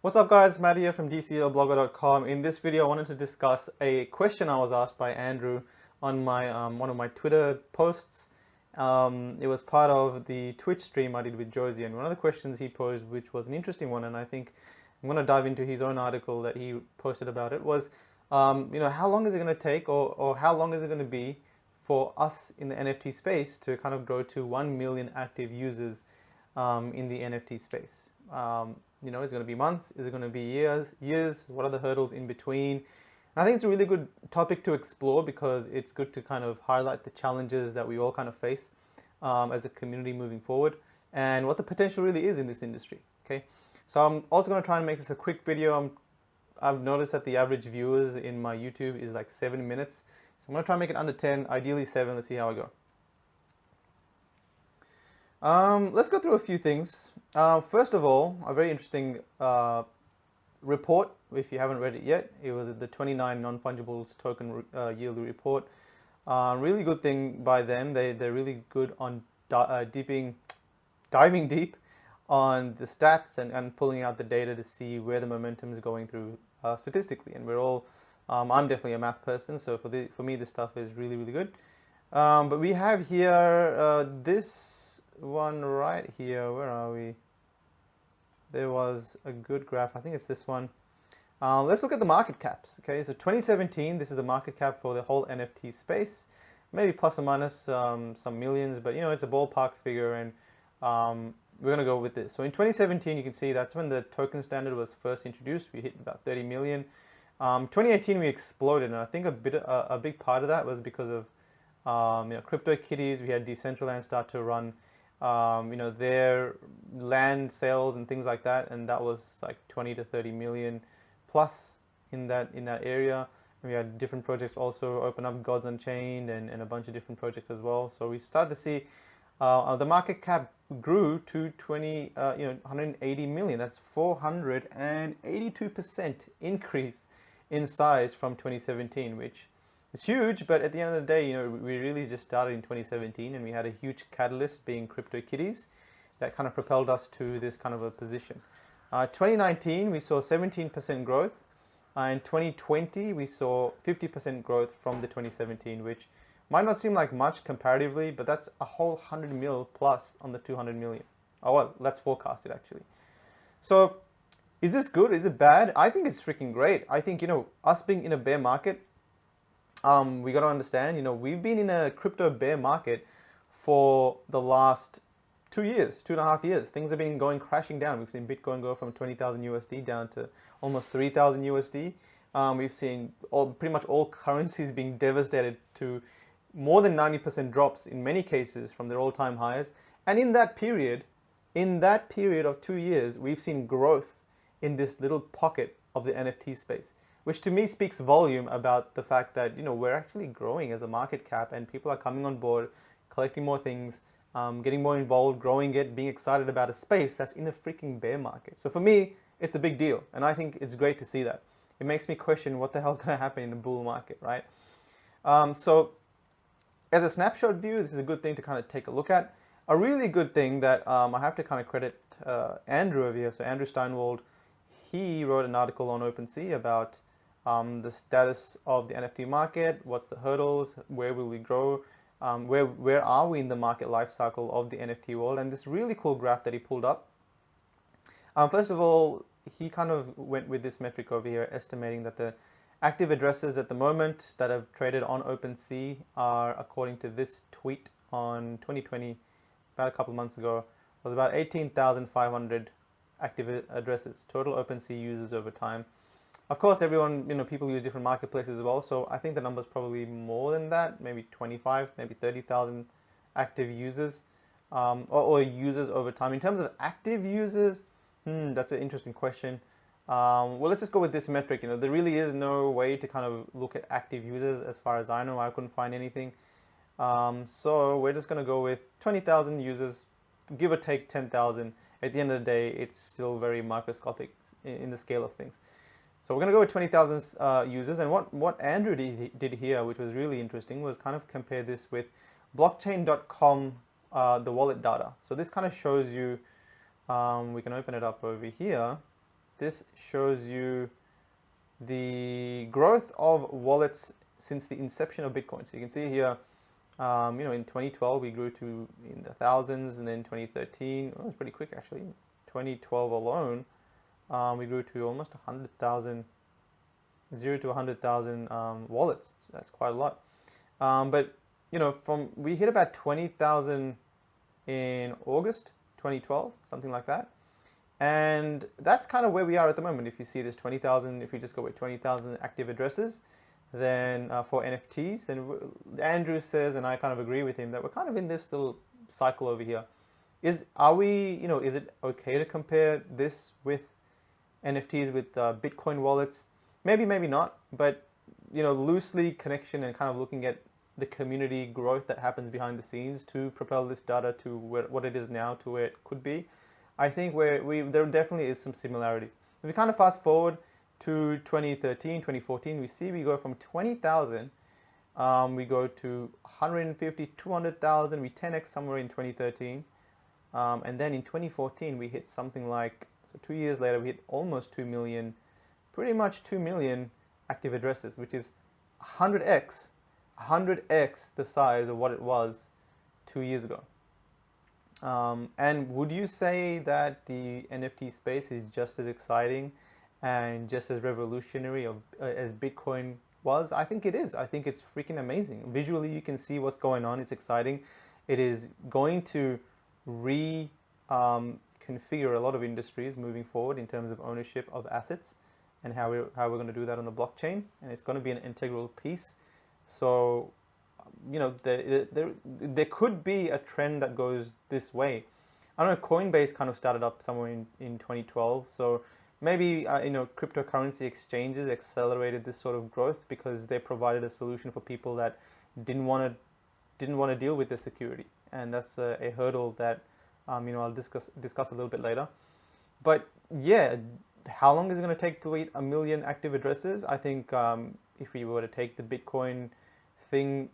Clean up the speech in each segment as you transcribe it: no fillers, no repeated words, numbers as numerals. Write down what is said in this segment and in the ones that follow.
What's up guys, Matt here from dclblogger.com. In this video I wanted to discuss a question I was asked by Andrew on my one of my Twitter posts. It was part of the Twitch stream I did with Josie, and one of the questions he posed, which was an interesting one, and I think I'm going to dive into his own article that he posted about it, was how long is it going to take, or how long is it going to be for us in the NFT space to kind of grow to 1 million active users in the NFT space? Is it going to be months? Is it going to be years? Years? What are the hurdles in between? And I think it's a really good topic to explore because it's good to kind of highlight the challenges that we all kind of face as a community moving forward and what the potential really is in this industry. Okay, so I'm also going to try and make this a quick video. I've noticed that the average viewers in my YouTube is like 7 minutes, so I'm going to try and make it under 10, ideally 7. Let's see how I go. Let's go through a few things. First of all, a very interesting report, if you haven't read it yet. It was the 29 non-fungibles token yearly report. Really good thing by them. They're really good on diving deep on the stats and pulling out the data to see where the momentum is going through statistically. And we're all, I'm definitely a math person, so for me this stuff is really, really good. But we have here this one right here. Where are we? There was a good graph. I think it's this one. Let's look at the market caps. Okay, so 2017, this is the market cap for the whole NFT space. Maybe plus or minus some millions, but it's a ballpark figure, and we're going to go with this. So in 2017, you can see that's when the token standard was first introduced. We hit about 30 million. 2018, we exploded, and I think a big part of that was because of CryptoKitties. We had Decentraland start to run their land sales and things like that, and that was like 20 to 30 million plus in that area. And we had different projects also open up, Gods Unchained and a bunch of different projects as well. So we started to see the market cap grew to 180 million. That's 482% increase in size from 2017, which is huge. But at the end of the day, we really just started in 2017, and we had a huge catalyst being CryptoKitties that kind of propelled us to this kind of a position. 2019, we saw 17% growth. In 2020, we saw 50% growth from the 2017, which might not seem like much comparatively, but that's a whole 100 mil plus on the 200 million. Oh, well, that's forecasted actually. So is this good? Is it bad? I think it's freaking great. I think, us being in a bear market, we got to understand, we've been in a crypto bear market for the last 2 years, 2.5 years. Things have been going crashing down. We've seen Bitcoin go from 20,000 USD down to almost 3,000 USD. We've seen pretty much all currencies being devastated to more than 90% drops in many cases from their all-time highs. And in that period of 2 years, we've seen growth in this little pocket of the NFT space, which to me speaks volume about the fact that we're actually growing as a market cap, and people are coming on board, collecting more things, getting more involved, growing it, being excited about a space that's in a freaking bear market. So for me, it's a big deal, and I think it's great to see that. It makes me question what the hell's going to happen in a bull market, right? So as a snapshot view, this is a good thing to kind of take a look at. A really good thing that I have to kind of credit Andrew over here. So Andrew Steinwald, he wrote an article on OpenSea about the status of the NFT market, what's the hurdles, where will we grow, where are we in the market life cycle of the NFT world, and this really cool graph that he pulled up. First of all, he kind of went with this metric over here, estimating that the active addresses at the moment that have traded on OpenSea are, according to this tweet on 2020, about a couple of months ago, was about 18,500 active addresses, total OpenSea users over time. Of course, everyone, people use different marketplaces as well, so I think the number's probably more than that, maybe 25, maybe 30,000 active users, or users over time. In terms of active users, that's an interesting question. Well, let's just go with this metric. There really is no way to kind of look at active users as far as I know. I couldn't find anything. So we're just going to go with 20,000 users, give or take 10,000. At the end of the day, it's still very microscopic in the scale of things. So we're going to go with 20,000 users. And what Andrew did here, which was really interesting, was kind of compare this with blockchain.com, the wallet data. So this kind of shows you, we can open it up over here. this shows you the growth of wallets since the inception of Bitcoin. So you can see here, in 2012 we grew to in the thousands, and then 2013, it was pretty quick actually. 2012 alone, we grew to almost 100,000, 0 to 100,000 wallets. That's quite a lot. But we hit about 20,000 in August 2012, something like that. And that's kind of where we are at the moment. If you see this 20,000, if we just go with 20,000 active addresses, then for NFTs, then Andrew says, and I kind of agree with him, that we're kind of in this little cycle over here. Is it okay to compare this with NFTs with Bitcoin wallets? Maybe, maybe not. But loosely connection and kind of looking at the community growth that happens behind the scenes to propel this data to what it is now to where it could be. I think there definitely is some similarities. If we kind of fast forward to 2013, 2014, we go from 20,000, we go to 150, 200,000, we 10x somewhere in 2013, and then in 2014 we hit something like, so 2 years later we hit almost 2 million, pretty much 2 million active addresses, which is 100x the size of what it was 2 years ago. And would you say that the NFT space is just as exciting and just as revolutionary as Bitcoin was? I think it is. I think it's freaking amazing. Visually, you can see what's going on. It's exciting. It is going to configure a lot of industries moving forward in terms of ownership of assets and how we're going to do that on the blockchain. And it's going to be an integral piece. So there could be a trend that goes this way. I don't know, Coinbase kind of started up somewhere in 2012, so maybe cryptocurrency exchanges accelerated this sort of growth because they provided a solution for people that didn't want to deal with the security, and that's a hurdle that I'll discuss a little bit later. But yeah, how long is it going to take to hit 1 million active addresses? I think if we were to take the Bitcoin thing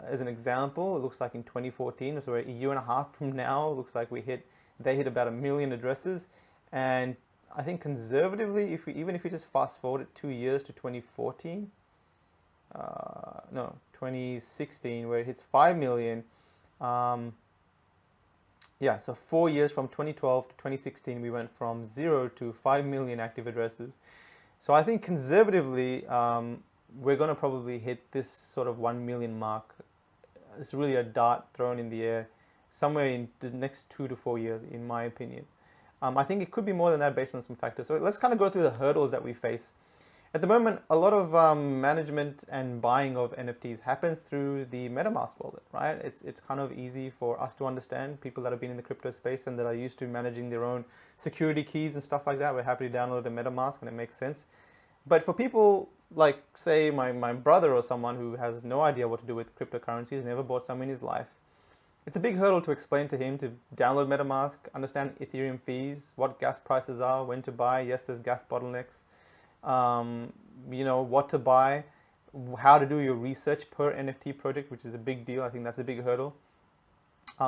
as an example, it looks like in 2014, so a year and a half from now, it looks like they hit about 1 million addresses. And I think conservatively, even if we just fast forward it 2 years to 2014, 2016, where it hits 5 million. So 4 years from 2012 to 2016, we went from 0 to 5 million active addresses. So I think conservatively, we're going to probably hit this sort of 1 million mark. It's really a dart thrown in the air somewhere in the next 2 to 4 years, in my opinion. I think it could be more than that based on some factors. So let's kind of go through the hurdles that we face. At the moment, a lot of management and buying of NFTs happens through the MetaMask wallet, right? It's kind of easy for us to understand, people that have been in the crypto space and that are used to managing their own security keys and stuff like that. We're happy to download a MetaMask and it makes sense. But for people like, say, my brother or someone who has no idea what to do with cryptocurrencies, never bought some in his life, it's a big hurdle to explain to him to download MetaMask, understand Ethereum fees, what gas prices are, when to buy. Yes, there's gas bottlenecks. What to buy, how to do your research per NFT project, which is a big deal. I think that's a big hurdle.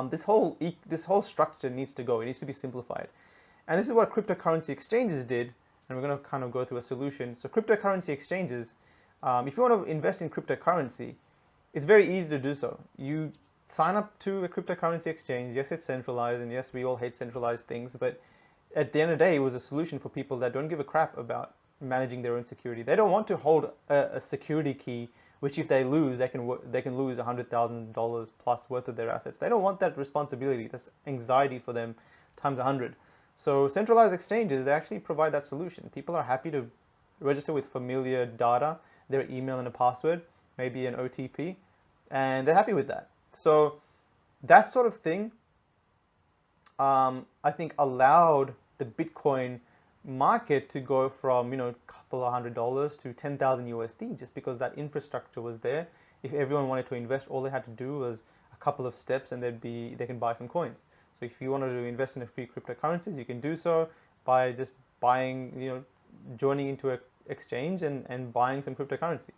This whole structure needs to go. It needs to be simplified. And this is what cryptocurrency exchanges did. And we're going to kind of go through a solution. So cryptocurrency exchanges, if you want to invest in cryptocurrency, it's very easy to do so. You sign up to a cryptocurrency exchange. Yes, it's centralized, and yes, we all hate centralized things, but at the end of the day, it was a solution for people that don't give a crap about managing their own security. They don't want to hold a security key, which if they lose, they can lose $100,000 plus worth of their assets. They don't want that responsibility. That's anxiety for them times 100. So centralized exchanges, they actually provide that solution. People are happy to register with familiar data, their email and a password, maybe an OTP, and they're happy with that. So that sort of thing, I think, allowed the Bitcoin market to go from a couple of $100 to 10,000 USD, just because that infrastructure was there. If everyone wanted to invest, all they had to do was a couple of steps, and they can buy some coins. So if you wanted to invest in a few cryptocurrencies, you can do so by just buying, joining into an exchange and buying some cryptocurrency.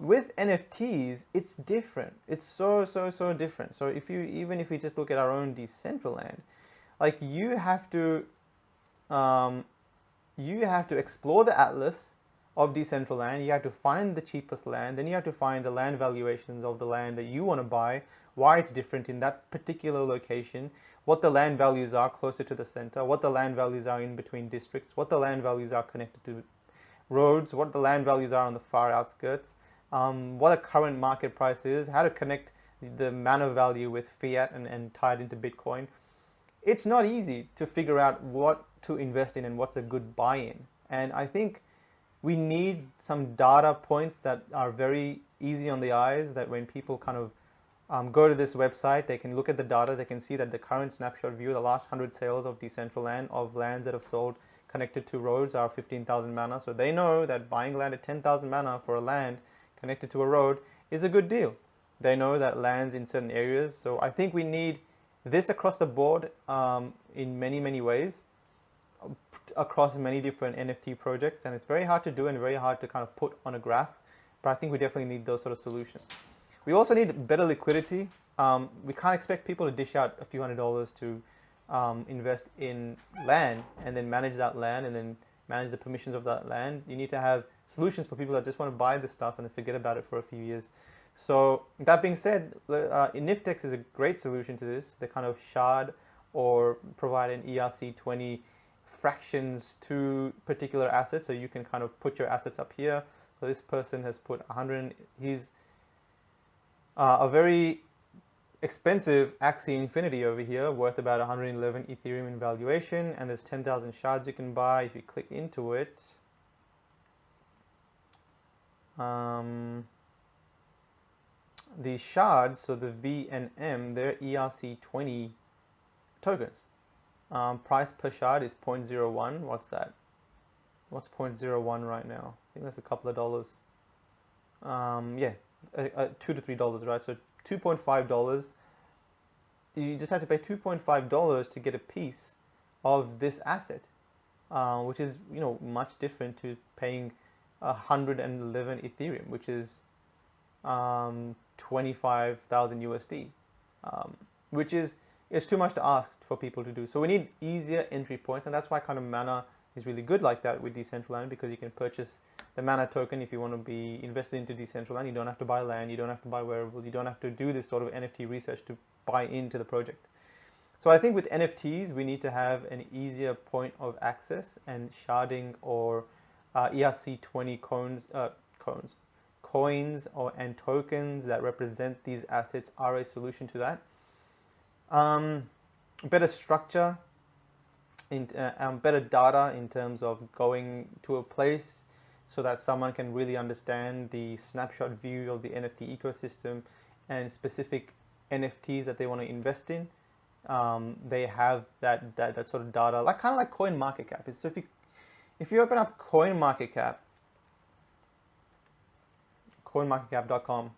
With NFTs, it's different. It's so different. So even if we just look at our own Decentraland, like, you have to you have to explore the atlas of Decentraland. You have to find the cheapest land. Then you have to find the land valuations of the land that you want to buy, why it's different in that particular location, what the land values are closer to the center, what the land values are in between districts, what the land values are connected to roads, what the land values are on the far outskirts, what a current market price is, how to connect the mana value with fiat and tie it into Bitcoin. It's not easy to figure out what to invest in and what's a good buy-in. And I think we need some data points that are very easy on the eyes, that when people kind of go to this website, they can look at the data, they can see that the current snapshot view, the last 100 sales of Decentraland, of lands that have sold connected to roads, are 15,000 mana. So they know that buying land at 10,000 mana for a land connected to a road is a good deal. They know that lands in certain areas. So I think we need this across the board, in many, many ways, across many different NFT projects. And it's very hard to do and very hard to kind of put on a graph. But I think we definitely need those sort of solutions. We also need better liquidity. We can't expect people to dish out a few $100s to invest in land and then manage that land and then manage the permissions of that land. You need to have solutions for people that just want to buy this stuff and then forget about it for a few years. So that being said, Niftex is a great solution to this. They kind of shard or provide an ERC20 fractions to particular assets, so you can kind of put your assets up here. So this person has put 100. He's a very expensive Axie Infinity over here, worth about 111 Ethereum in valuation, and there's 10,000 shards you can buy if you click into it. These shards, so the V and M, they're ERC20 tokens. Price per shard is 0.01. What's that? What's 0.01 right now? I think that's a couple of dollars. Yeah, $2 to $3, right? So $2.5. You just have to pay $2.5 to get a piece of this asset, which is, you know, much different to paying 111 Ethereum, which is 25,000 USD, which is too much to ask for people to do. So we need easier entry points, and that's why kind of Mana is really good like that with Decentraland, because you can purchase the Mana token if you want to be invested into Decentraland. You don't have to buy land, you don't have to buy wearables, you don't have to do this sort of NFT research to buy into the project. So I think with NFTs, we need to have an easier point of access, and sharding or ERC20 coins and tokens that represent these assets are a solution to that. Better structure, better data in terms of going to a place so that someone can really understand the snapshot view of the NFT ecosystem and specific NFTs that they want to invest in. They have that sort of data, like kind of like CoinMarketCap. So if you open up coinmarketcap.com,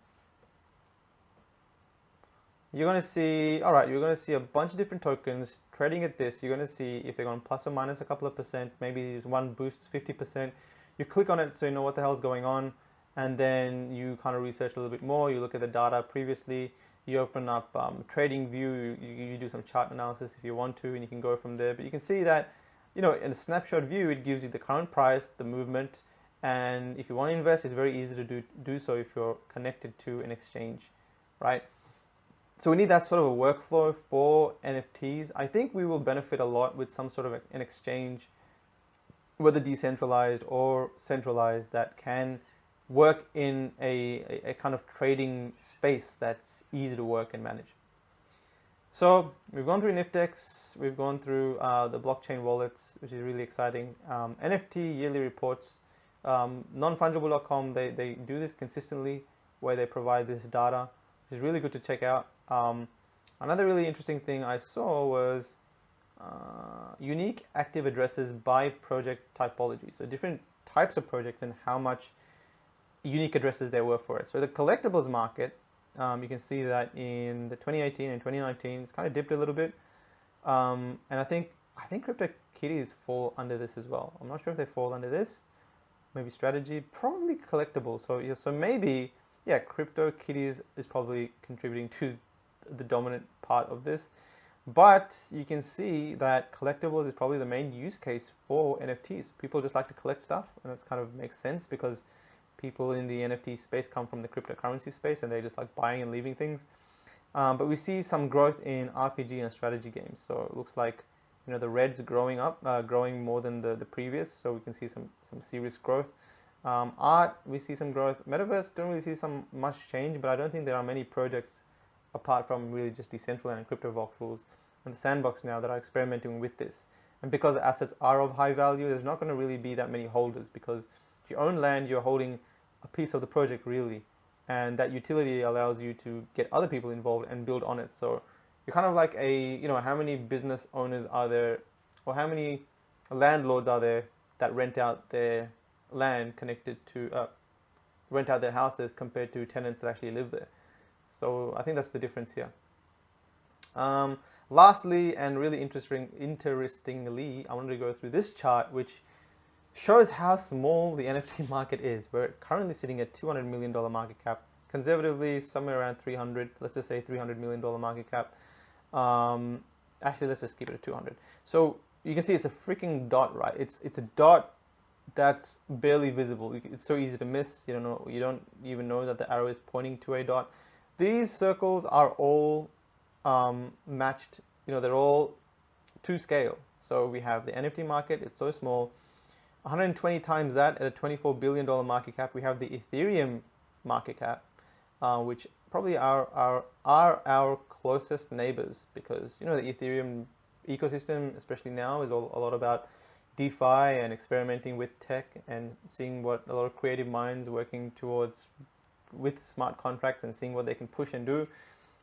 you're going to see, all right, you're going to see a bunch of different tokens trading at this. You're going to see if they're going plus or minus a couple of percent. Maybe there's one boost 50%. You click on it so you know what the hell is going on, and then you kind of research a little bit more. You look at the data previously. You open up trading view. You do some chart analysis if you want to, and you can go from there. But you can see that, you know, in a snapshot view, it gives you the current price, the movement, and if you want to invest, it's very easy to do so if you're connected to an exchange, right? So we need that sort of a workflow for NFTs. I think we will benefit a lot with some sort of an exchange, whether decentralized or centralized, that can work in a kind of trading space that's easy to work and manage. So we've gone through Niftex, we've gone through the blockchain wallets, which is really exciting. NFT yearly reports, nonfungible.com, they do this consistently, where they provide this data, which is really good to check out. Another really interesting thing I saw was unique active addresses by project typology. So different types of projects and how much unique addresses there were for it. So the collectibles market, you can see that in the 2018 and 2019, it's kind of dipped a little bit. And I think CryptoKitties fall under this as well. I'm not sure if they fall under this. Maybe strategy, probably collectible. So yeah, so maybe, yeah, CryptoKitties is probably contributing to the dominant part of this. But you can see that collectibles is probably the main use case for NFTs. People just like to collect stuff, and that kind of makes sense because people in the NFT space come from the cryptocurrency space, and they just like buying and leaving things. But we see some growth in RPG and strategy games. So it looks like the Reds growing more than the previous. So we can see some serious growth. Art, we see some growth. Metaverse, don't really see some much change, but I don't think there are many projects apart from really just Decentraland and CryptoVoxels and the Sandbox now that are experimenting with this. And because the assets are of high value, there's not going to really be that many holders, because if you own land, you're holding a piece of the project really, and that utility allows you to get other people involved and build on it. So you're kind of like how many business owners are there, or how many landlords are there that rent out their land connected to rent out their houses compared to tenants that actually live there. So I think that's the difference here. Lastly, and really interestingly, I wanted to go through this chart, which shows how small the NFT market is. We're currently sitting at $200 million market cap, conservatively somewhere around 300, let's just say $300 million market cap. Actually, let's just keep it at 200. So you can see it's a freaking dot, right? It's a dot that's barely visible. It's so easy to miss. You don't even know that the arrow is pointing to a dot. These circles are all matched. They're all to scale. So we have the NFT market. It's so small. 120 times that at a $24 billion market cap. We have the Ethereum market cap, which probably are our closest neighbors, because the Ethereum ecosystem, especially now, is a lot about DeFi and experimenting with tech and seeing what a lot of creative minds working towards with smart contracts and seeing what they can push and do.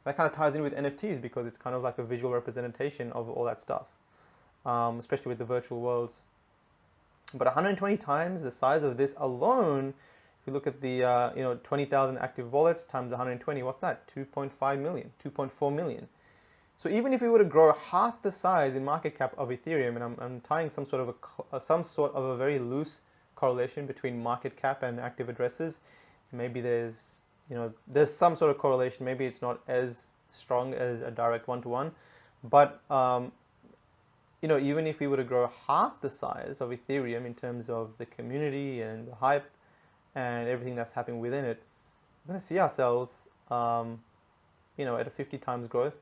That kind of ties in with NFTs because it's kind of like a visual representation of all that stuff, especially with the virtual worlds. But 120 times the size of this alone, if you look at the 20,000 active wallets times 120, what's that? 2.5 million, 2.4 million. So even if we were to grow half the size in market cap of Ethereum, and I'm tying some sort of a very loose correlation between market cap and active addresses, maybe there's some sort of correlation. Maybe it's not as strong as a direct one-to-one, but even if we were to grow half the size of Ethereum in terms of the community and the hype and everything that's happening within it, we're going to see ourselves, at a 50 times growth,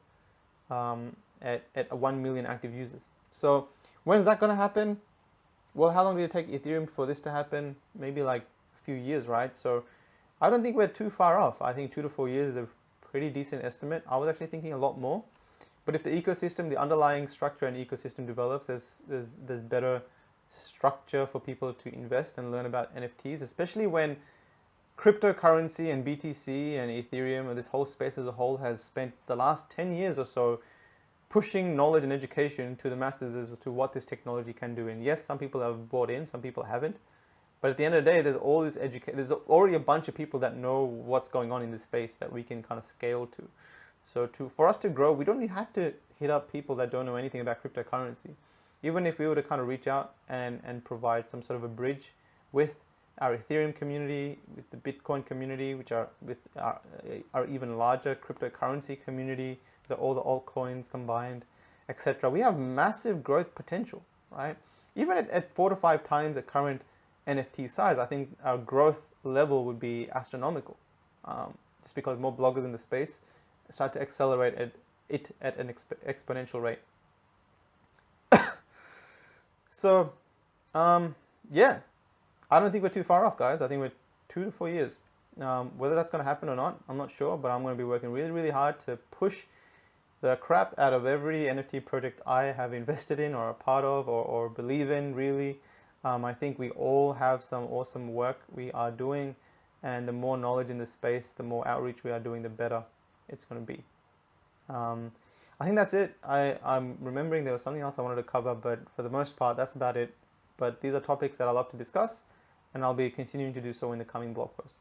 at 1 million active users. So when's that going to happen? Well, how long did it take Ethereum for this to happen? Maybe like a few years, right? So I don't think we're too far off. I think 2 to 4 years is a pretty decent estimate. I was actually thinking a lot more. But if the ecosystem, the underlying structure and ecosystem develops, there's better structure for people to invest and learn about NFTs, especially when cryptocurrency and BTC and Ethereum and this whole space as a whole has spent the last 10 years or so pushing knowledge and education to the masses as to what this technology can do. And yes, some people have bought in, some people haven't. But at the end of the day, there's already a bunch of people that know what's going on in this space that we can kind of scale to. So for us to grow, we don't have to hit up people that don't know anything about cryptocurrency. Even if we were to kind of reach out and provide some sort of a bridge with our Ethereum community, with the Bitcoin community, which are with our even larger cryptocurrency community, so all the altcoins combined, etc. We have massive growth potential, right? Even at 4 to 5 times the current NFT size, I think our growth level would be astronomical, just because more bloggers in the space start to accelerate at an exponential rate. So, yeah, I don't think we're too far off, guys. I think we're 2 to 4 years. Whether that's going to happen or not, I'm not sure, but I'm going to be working really, really hard to push the crap out of every NFT project I have invested in or a part of or believe in, really. I think we all have some awesome work we are doing, and the more knowledge in the space, the more outreach we are doing, the better it's going to be. I think that's it. I'm remembering there was something else I wanted to cover, but for the most part, that's about it. But these are topics that I love to discuss, and I'll be continuing to do so in the coming blog posts.